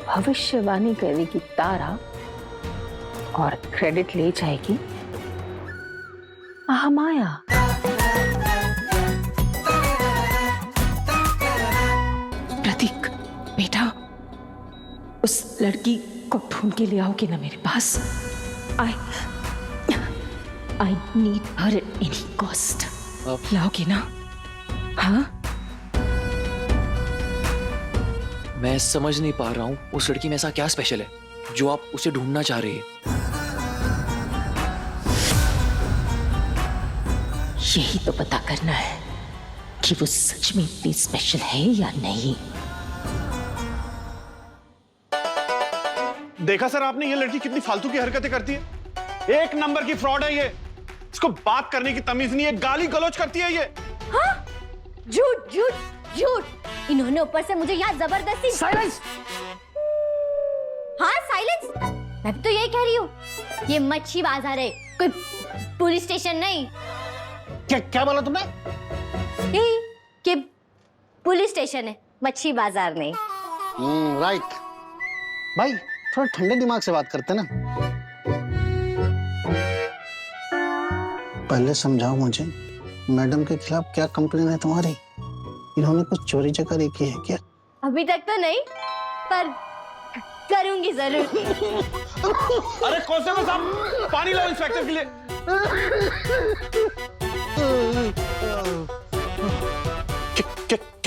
भविष्यवाणी करेगी तारा और क्रेडिट ले जाएगी महामाया। प्रतीक बेटा, उस लड़की को ढूंढ के ले आओगे ना मेरे पास? I need her at any cost. लाओगे ना? हाँ? मैं समझ नहीं पा रहा हूँ उस लड़की में ऐसा क्या स्पेशल है जो आप उसे ढूंढना चाह रही है। यही तो पता करना है कि वो सच में इतनी स्पेशल है या नहीं। देखा सर आपने, ये लड़की कितनी फालतू की हरकतें करती है। एक नंबर की फ्रॉड है ये। इसको बात करने की तमीज नहीं है, गाली गलौज करती है ये। हाँ? झूठ झूठ झूठ। इन्होंने ऊपर से मुझे यहाँ जबरदस्ती। साइलेंस। हाँ साइलेंस। मैं भी तो यही कह रही हूँ, ये मच्छी बाजार है, कोई पुलिस स्टेशन नहीं। क्या बोला तुमने? यही कि पुलिस स्टेशन है, मच्छी बाजार नहीं। राइट भाई, थोड़ा ठंडे दिमाग से बात करते ना। पहले समझाओ मुझे, मैडम के खिलाफ क्या कंप्लेन है तुम्हारी? इन्होंने कुछ चोरी चकारी की है क्या? अभी तक तो नहीं, पर करूंगी जरूर। अरे कांस्टेबल साहब, पानी लाओ इंस्पेक्टर के लिए।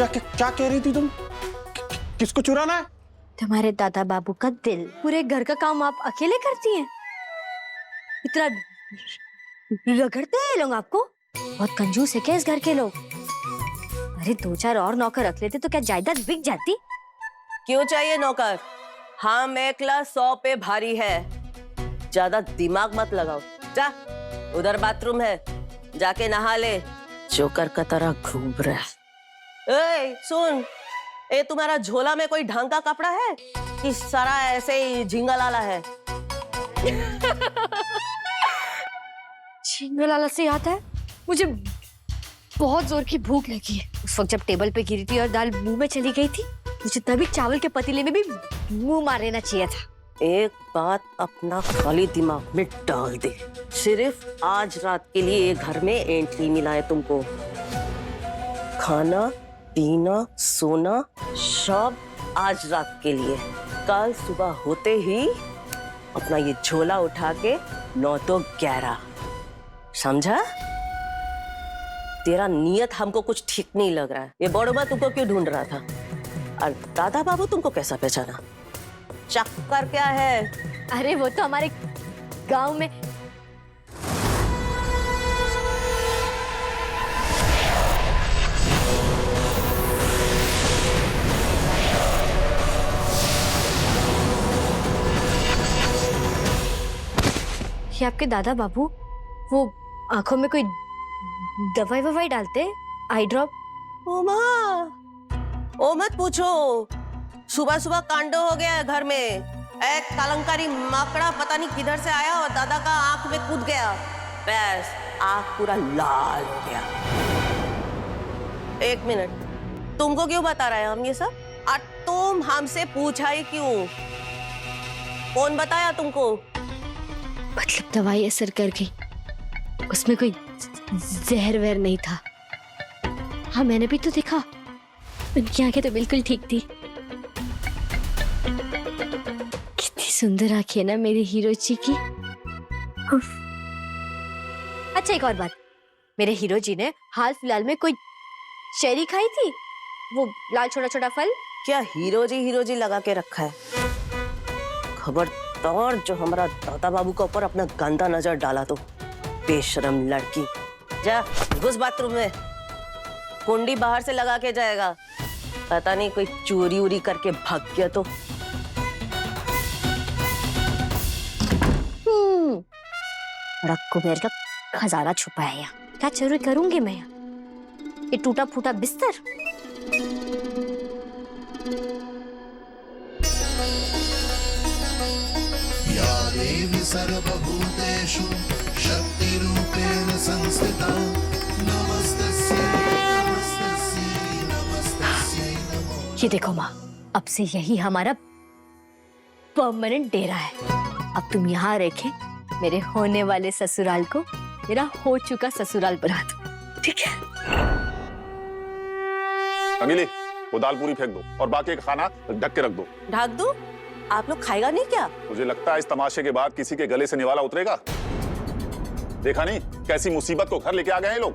क्या कह रही थी तुम? किसको चुराना है? तुम्हारे दादा बाबू का दिल। पूरे घर का काम आप अकेले करती हैं? इतना रगड़ते हैं लोग आपको? बहुत कंजूस है क्या इस घर के लोग? अरे 2-4 और नौकर रख लेते तो क्या जायदाद बिक जाती? क्यों चाहिए नौकर? हम 100 पे भारी है। ज्यादा दिमाग मत लगाओ। जा, उधर बाथरूम है, जाके नहा ले। जोकर का तरह घूम रहा है। ए, सुन, ए तुम्हारा झोला में कोई ढंग का कपड़ा है कि सारा ऐसे ही झिंगा लाला है? झिंगा लाला से याद है, मुझे बहुत जोर की भूख लगी है। उस वक्त जब टेबल पे गिरी थी और दाल मुंह में चली गई थी, मुझे तभी चावल के पतीले में भी मुंह मार लेना चाहिए था। एक बात अपना खाली दिमाग में डाल दे, सिर्फ आज रात के लिए ये घर में एंट्री मिला है तुमको। खाना पीना सोना सब आज रात के लिए। कल सुबह होते ही अपना ये झोला उठा के 9 तो 11, समझा? तेरा नियत हमको कुछ ठीक नहीं लग रहा है। ये बड़ोबा तुमको क्यों ढूंढ रहा था? और दादा बाबू तुमको कैसा पहचाना? चक्कर क्या है? अरे वो तो हमारे गांव में ये आपके दादा बाबू वो आंखों में कोई दवाई ववाई डालते, आई ड्रॉप। ओ माँ, ओ मत पूछो, सुबह सुबह कांडो हो गया है घर में। एक कलंकारी माकड़ा पता नहीं किधर से आया और दादा का आंख में कूद गया, बस आंख पूरा लाल हो गया। 1 मिनट, तुमको क्यों बता रहा है हम ये सब? और तुम हमसे पूछा ही क्यों? कौन बताया तुमको? मतलब दवाई असर कर गई, उसमें कोई जहर वहर नहीं था। हाँ मैंने भी तो देखा, उनकी आंखें तो बिल्कुल ठीक थी। कितनी सुंदर आंखें ना मेरे हीरो जी की। अच्छा एक और बात, मेरे हीरो जी ने हाल फिलहाल में कोई चेरी खाई थी, वो लाल छोटा छोटा फल। क्या हीरो जी लगा के रखा है? खबरदार जो हमारा दादा बाबू के ऊपर अपना गंदा नजर डाला तो बेशरम लड़की। जा घुस बाथरूम में, कुंडी बाहर से लगा के जाएगा, पता नहीं कोई चोरी उरी करके भाग गया तो। बड़ा कुबेर का खजाना छुपा है यहाँ, क्या चोरी करूंगी मैं यहाँ? ये टूटा फूटा बिस्तर। या देवी सर्वभूतेषु शक्तिरूपेण संस्थिता नमस्तस्यै नमस्तस्यै नमस्तस्यै नमो। ये देखो माँ, अब से यही हमारा परमानेंट डेरा है। अब तुम यहाँ रखे मेरे होने वाले ससुराल को मेरा हो चुका ससुराल बना दो, ठीक है? रंगीली, वो दाल पूरी फेंक दो और बाकी का खाना ढक के रख दो। ढक दूं? आप लोग खाएगा नहीं क्या? मुझे लगता है इस तमाशे के बाद किसी के गले से निवाला उतरेगा। देखा नहीं कैसी मुसीबत को घर लेके आ गए हैं लोग।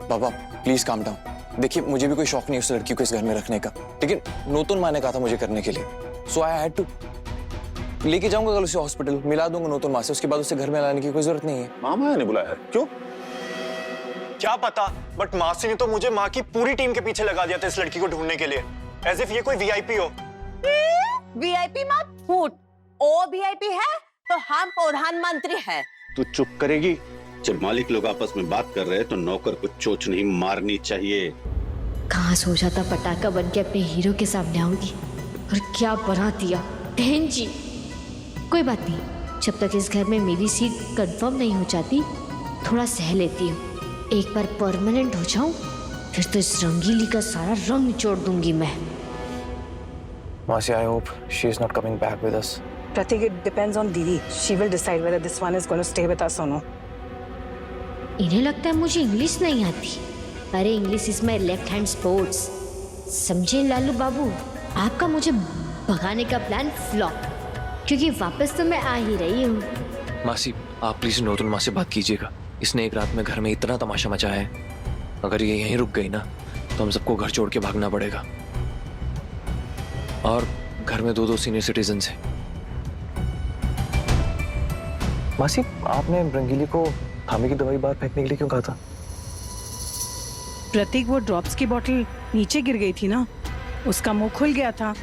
पापा प्लीज काम डाउन। देखिए मुझे भी कोई शौक नहीं उस लड़की को इस घर में रखने का, लेकिन नूतन माँ ने कहा था मुझे करने के लिए, सो आई हैड टू। लेके जाऊंगा कल उसे हॉस्पिटल, मिला दूंगा नूतन माँ से, उसके बाद उसे घर में लाने की कोई जरूरत नहीं है। मामा ने बुलाया है, क्यों? क्या पता, बट मासी ने तो मुझे माँ की पूरी टीम के पीछे लगा दिया था इस लड़की को ढूंढने के लिए, एज इफ ये कोई वीआईपी हो। वीआईपी मत फूट, ओ वीआईपी है तो हम प्रधानमंत्री हैं। तू चुप करेगी? जब मालिक लोग आपस में बात कर रहे हैं तो नौकर को चोच नहीं मारनी चाहिए। कहाँ सोचा था पटाखा बन के अपने हीरो के सामने आऊंगी, और क्या बना दिया बहन जी। कोई बात नहीं, जब तक इस घर में मेरी सीट कंफर्म नहीं हो जाती थोड़ा सह लेती हूँ। एक बार परमानेंट हो जाऊं फिर तो इस रंगीली का सारा रंग निचोड़ दूंगी मैं। मासी I hope she is not coming back with us. Pratik, it depends on Didi. She will decide whether this one is going to stay with us or no. इन्हें लगता है मुझे इंग्लिश नहीं आती। अरे English is my left hand sports, समझे लालू बाबू? आपका मुझे भगाने का प्लान फ्लॉप, क्योंकि वापस तो मैं आ ही रही हूँ। मासी आप प्लीज नूतन माँ से बात कीजिएगा, इसने एक रात में घर में इतना तमाशा मचाया है, अगर ये यहीं रुक गई ना तो हम सबको घर छोड़ के भागना पड़ेगा। और घर में 2 सीनियर सिटीजन हैं। मासी आपने रंगीली को थामे की दवाई बाहर फेंकने के लिए क्यों कहा था? प्रतीक, वो ड्रॉप्स की बोतल नीचे गिर गई थी ना, उसका मुंह खुल गया था।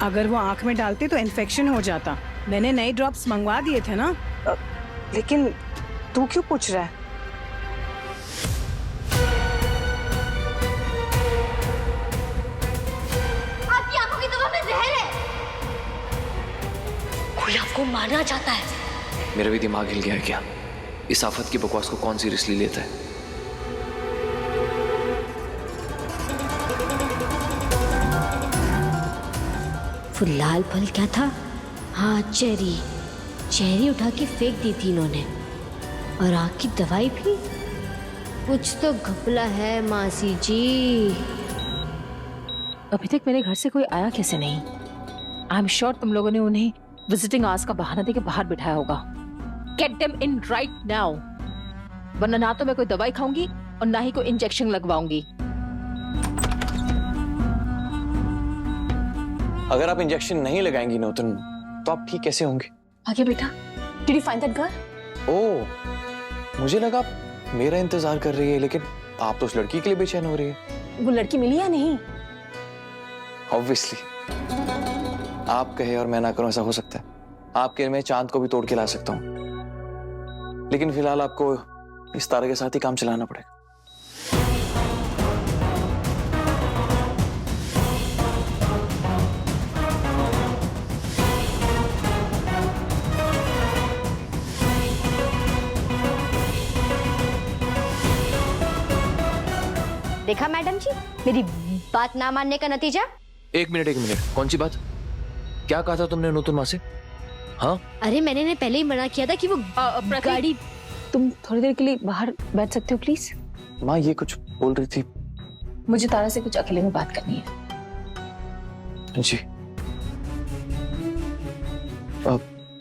अगर वो आंख में डालते तो इन्फेक्शन हो जाता। मैंने नए ड्रॉप्स मंगवा दिए थे ना। लेकिन तू क्यों पूछ रहा है? आपकी आंखों की दवा में जहर है, कोई आपको मारना चाहता है। मेरा भी दिमाग हिल गया है क्या? इस आफत की बकवास को कौन सीरियसली लेता है? वो लाल फल क्या था? हाँ चेरी। चेरी उठा के फेंक दी थी इन्होंने, और आँख की दवाई भी। कुछ तो घपला है मासी जी। अभी तक मेरे घर से कोई आया कैसे नहीं? आई एम श्योर तुम लोगों ने उन्हें विजिटिंग आवर्स का बहाना देके बाहर बिठाया होगा। Get them in right now, वरना ना तो मैं कोई दवाई खाऊंगी और ना ही कोई इंजेक्शन लगवाऊंगी। अगर आप इंजेक्शन नहीं लगाएंगी नूतन तो आप ठीक कैसे होंगे? आगे बेटा, did you find that girl? Oh, मुझे लगा आप मेरा इंतजार कर रही है, लेकिन आप तो उस लड़की के लिए बेचैन हो रही है। वो लड़की मिली या नहीं? ऑब्वियसली आप कहे और मैं ना करूं ऐसा हो सकता है? आपके मैं चांद को भी तोड़ के ला सकता हूं, लेकिन फिलहाल आपको इस तारे के साथ ही काम चलाना पड़ेगा। देखा मैडम जी, मेरी बात ना मानने का नतीजा। एक मिनट, कौन सी बात? क्या कहा था तुमने नूतन माँ से? हाँ, अरे मैंने पहले ही मना किया था कि वो गाड़ी। तुम थोड़ी देर के लिए बाहर बैठ सकते हो प्लीज? माँ ये कुछ बोल रही थी। मुझे तारा से कुछ अकेले में बात करनी है। जी।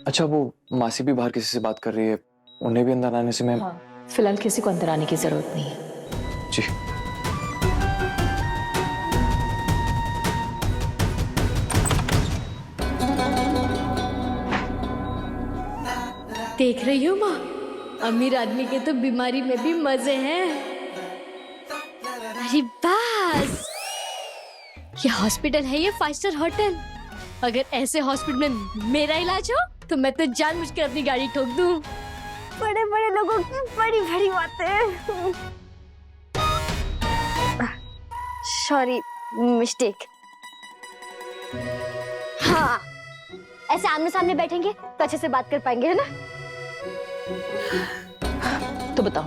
अच्छा, वो मासी भी बाहर किसी से बात कर रही है, उन्हें भी अंदर आने से मैं। हाँ, फिलहाल किसी को अंदर आने की जरूरत नहीं है। जी। देख रही हो माँ, अमीर आदमी के तो बीमारी में भी मजे हैं। अरे बस, ये हॉस्पिटल है, ये 5 स्टार होटल। अगर ऐसे हॉस्पिटल में मेरा इलाज हो तो मैं तो जानबूझकर अपनी गाड़ी ठोक दूं। बड़े बड़े लोगों की बड़ी बड़ी बातें। Sorry, mistake. हाँ, ऐसे आमने सामने बैठेंगे तो अच्छे से बात कर पाएंगे, है ना? तो बताओ,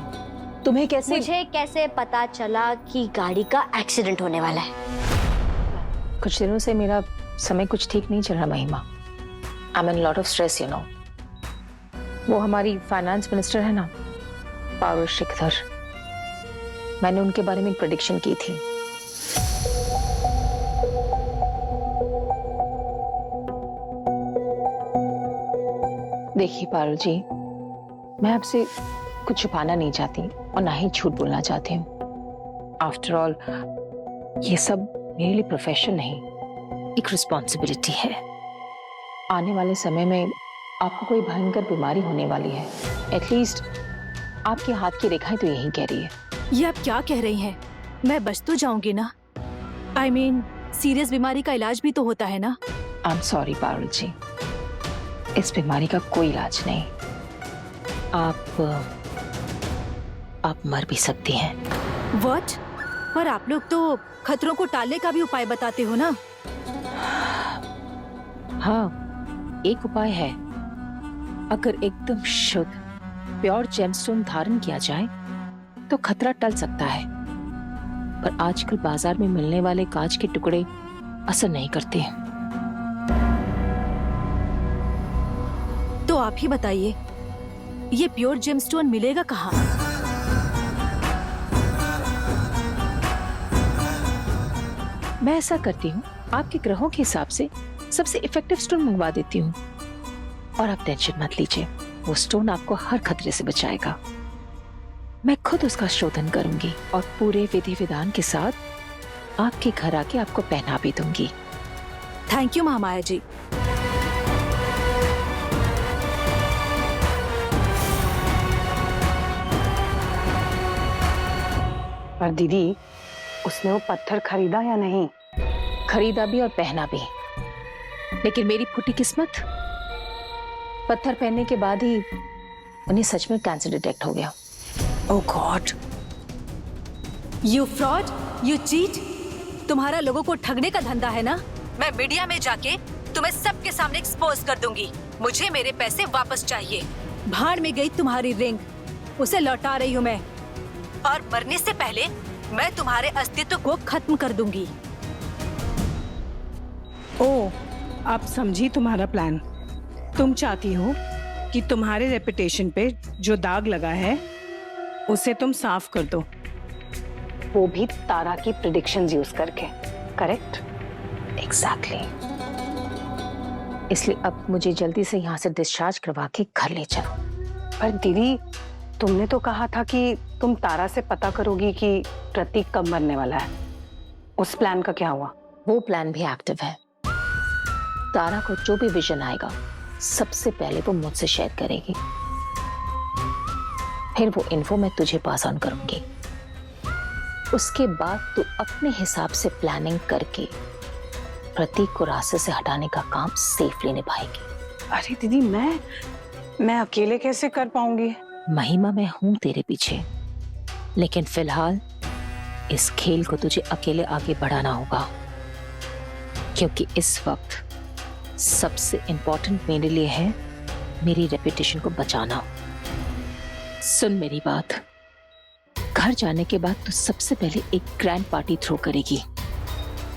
तुम्हें कैसे? मुझे कैसे पता चला कि गाड़ी का एक्सीडेंट होने वाला है? कुछ दिनों से मेरा समय कुछ ठीक नहीं चल रहा महिमा। I'm in a lot of stress, you know. वो हमारी फाइनेंस मिनिस्टर है ना, पारुल श्रीधर, मैंने उनके बारे में एक प्रेडिक्शन की थी। देखिए पारुल जी, मैं आपसे कुछ छुपाना नहीं चाहती और ना ही झूठ बोलना चाहती हूँ। आफ्टर ऑल ये सब मेरे लिए प्रोफेशन नहीं, एक रिस्पॉन्सिबिलिटी है। आने वाले समय में आपको कोई भयंकर बीमारी होने वाली है। एटलीस्ट आपके हाथ की रेखाएं तो यही कह रही है। ये आप क्या कह रही हैं? मैं बच तो जाऊंगी ना? I mean, सीरियस बीमारी का इलाज भी तो होता है ना? I'm sorry पारुल जी, इस बीमारी का कोई इलाज नहीं। आप मर भी सकती हैं। What? पर आप लोग तो खतरों को टालने का भी उपाय बताते हो ना? हाँ, एक उपाय है। अगर एकदम शुद्ध प्योर जेमस्टोन धारण किया जाए तो खतरा टल सकता है, पर आजकल बाजार में मिलने वाले कांच के टुकड़े असर नहीं करते। तो आप ही बताइए, ये प्योर जेमस्टोन मिलेगा कहाँ? मैं ऐसा करती हूँ, आपके ग्रहों के हिसाब से सबसे इफेक्टिव स्टोन मंगवा देती हूँ, और आप टेंशन मत लीजिए, वो स्टोन आपको हर खतरे से बचाएगा। मैं खुद उसका शोधन करूंगी और पूरे विधि विधान के साथ आपके घर आके आपको पहना भी दूंगी। थैंक यू महामाया जी। पर दीदी, उसने वो पत्थर खरीदा या नहीं? खरीदा भी और पहना भी, लेकिन मेरी फूटी किस्मत, पत्थर पहनने के बाद ही उन्हें सच में कैंसर डिटेक्ट हो गया। Oh God, you fraud, you cheat, तुम्हारा लोगों को ठगने का धंधा है ना? मैं मीडिया में जाके तुम्हें सबके सामने एक्सपोज कर दूंगी। मुझे मेरे पैसे वापस चाहिए। भाड़ में गई तुम्हारी रिंग, उसे लौटा रही हूँ मैं, और मरने से पहले मैं तुम्हारे अस्तित्व को खत्म कर दूंगी। ओह, आप समझी तुम्हारा प्लान। तुम चाहती हो कि तुम्हारे रेपुटेशन पे जो दाग लगा है उसे तुम साफ कर दो, वो भी तारा की प्रेडिक्शंस यूज करके, करेक्ट? एग्जैक्टली। इसलिए अब मुझे जल्दी से यहाँ से डिस्चार्ज करवा के घर ले चलो। पर दीदी, तुमने तो कहा था कि तुम तारा से पता करोगी कि प्रतीक कब मरने वाला है। उस प्लान का क्या हुआ? वो प्लान भी एक्टिव है। तारा को जो भी विजन आएगा सबसे पहले वो मुझसे शेयर करेगी, फिर वो इन्फो मैं तुझे पास ऑन करूंगी। उसके बाद तू अपने हिसाब से प्लानिंग करके प्रतीक को रास्ते से हटाने का काम सेफली निभाएगी। अरे दीदी, मैं अकेले कैसे कर पाऊंगी? महिमा, मैं हूं तेरे पीछे, लेकिन फिलहाल इस खेल को तुझे अकेले आगे बढ़ाना होगा, क्योंकि इस वक्त सबसे इंपॉर्टेंट मेरे लिए है मेरी रेपुटेशन को बचाना। सुन मेरी बात, घर जाने के बाद तू सबसे पहले एक ग्रैंड पार्टी थ्रो करेगी,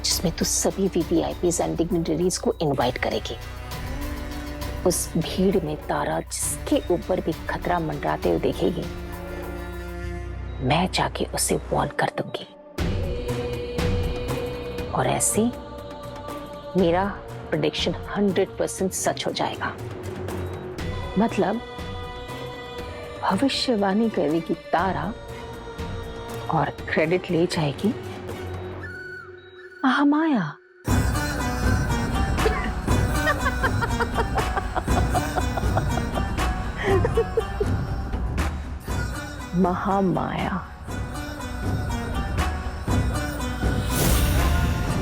जिसमें तू सभी वीवीआईपीज एंड डिग्निटरीज को इनवाइट करेगी। उस भीड़ में तारा जिसके ऊपर भी खतरा मंडराते हुए देखेगी, मैं जाके उसे वार्न कर दूंगी, और ऐसे मेरा प्रेडिक्शन 100% सच हो जाएगा। मतलब भविष्यवाणी करेगी तारा और क्रेडिट ले जाएगी महामाया। महामाया।